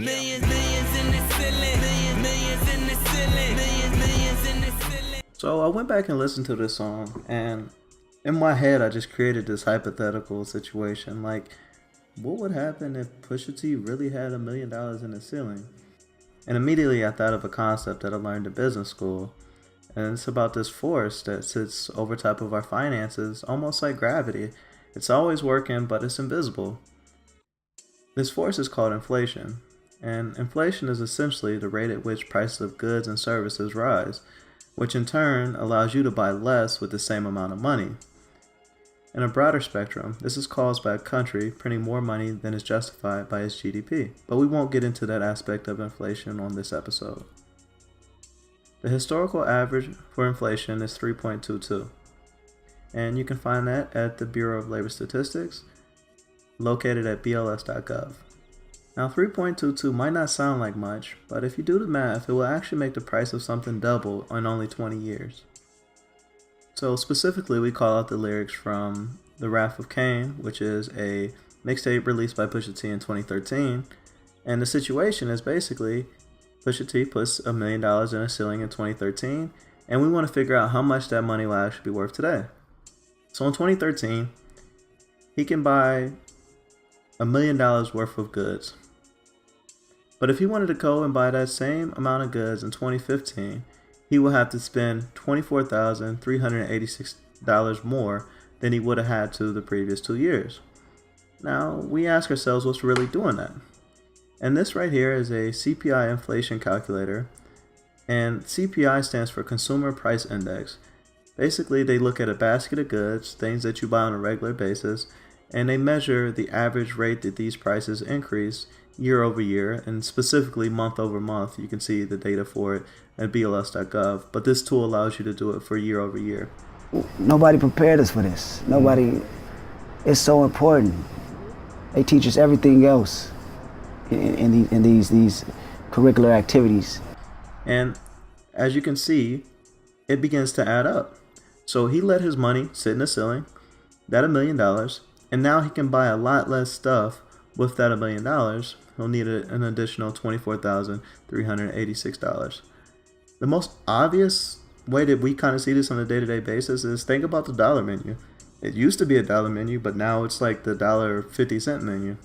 Millions in the ceiling. Millions in the ceiling. Millions in the ceiling. So I went back and listened to this song, and in my head I just created this hypothetical situation. Like, what would happen if Pusha T really had $1 million in the ceiling? And immediately I thought of a concept that I learned in business school. And it's about this force that sits over top of our finances, almost like gravity. It's always working, but it's invisible. This force is called inflation. And inflation is essentially the rate at which prices of goods and services rise, which in turn allows you to buy less with the same amount of money. In a broader spectrum, this is caused by a country printing more money than is justified by its GDP. But we won't get into that aspect of inflation on this episode. The historical average for inflation is 3.22, and you can find that at the Bureau of Labor Statistics, located at bls.gov. Now 3.22 might not sound like much, but if you do the math, it will actually make the price of something double in only 20 years. So specifically, we call out the lyrics from The Wrath of Cain, which is a mixtape released by Pusha T in 2013, and the situation is basically Pusha T puts $1 million in a ceiling in 2013, and we want to figure out how much that money will actually be worth today. So in 2013, he can buy $1 million worth of goods. But if he wanted to go and buy that same amount of goods in 2015, he will have to spend $24,386 more than he would have had to the previous 2 years. Now, we ask ourselves what's really doing that. And this right here is a Cpi Inflation Calculator, and CPI stands for Consumer Price Index. Basically, they look at a basket of goods, things that you buy on a regular basis, and they measure the average rate that these prices increase year over year, and specifically month over month. You can see the data for it at bls.gov, but this tool allows you to do it for year over year. Nobody prepared us for this. Nobody. It's so important. They teach us everything else in these curricular activities. And as you can see, it begins to add up. So he let his money sit in the ceiling, that $1 million, and now he can buy a lot less stuff with that $1 million. He'll need an additional $24,386. The most obvious way that we kind of see this on a day-to-day basis is think about the dollar menu. It used to be a dollar menu, but now it's like the $1.50 menu.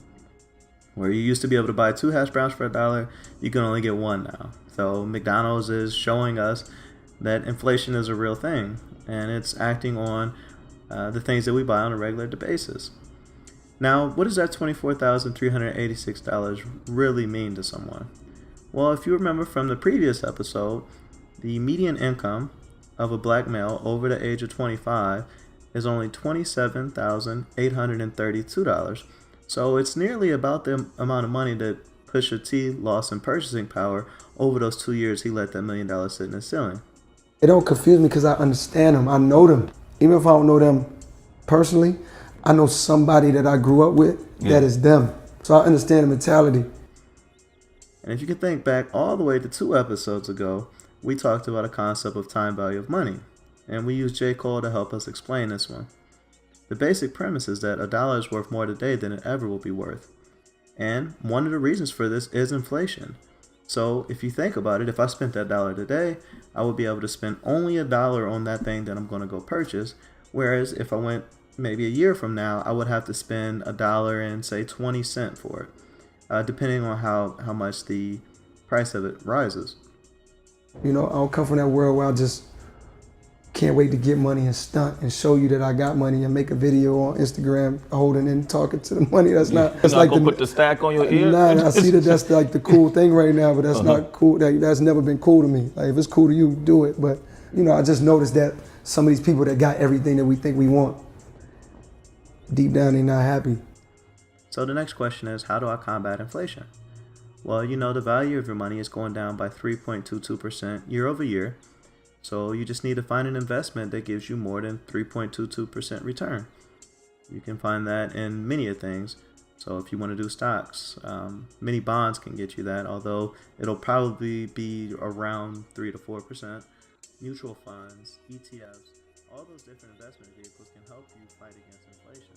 Where you used to be able to buy 2 hash browns for $1, you can only get 1 now. So McDonald's is showing us that inflation is a real thing, and it's acting on the things that we buy on a regular basis. Now, what does that $24,386 really mean to someone? Well, if you remember from the previous episode, the median income of a black male over the age of 25 is only $27,832. So it's nearly about the amount of money that Pusha T lost in purchasing power over those 2 years he let that $1 million sit in the ceiling. It don't confuse me because I understand them. I know them. Even if I don't know them personally, I know somebody that I grew up with that is them. So I understand the mentality. And if you can think back all the way to 2 episodes ago, we talked about a concept of time value of money. And we used J. Cole to help us explain this one. The basic premise is that $1 is worth more today than it ever will be worth. And one of the reasons for this is inflation. So if you think about it, if I spent that $1 today, I would be able to spend only $1 on that thing that I'm going to go purchase. Whereas if I went maybe a year from now, I would have to spend $1 and say 20 cents for it, depending on how much the price of it rises. You know, I don't come from that world where I just can't wait to get money and stunt and show you that I got money and make a video on Instagram holding and talking to the money. That's not. That's like gonna put the stack on your ear. Nah, I see that's like the cool thing right now, but that's not cool. That's never been cool to me. Like if it's cool to you, do it. But you know, I just noticed that some of these people that got everything that we think we want, deep down they're not happy. So the next question is, how do I combat inflation? Well, you know, the value of your money is going down by 3.22% year over year. So you just need to find an investment that gives you more than 3.22% return. You can find that in many of things. So if you want to do stocks, many bonds can get you that, although it'll probably be around 3 to 4%. Mutual funds, ETFs, all those different investment vehicles can help you fight against inflation.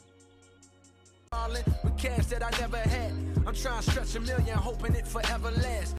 With cash that I never had. I'm trying to stretch a million, hoping it forever lasts.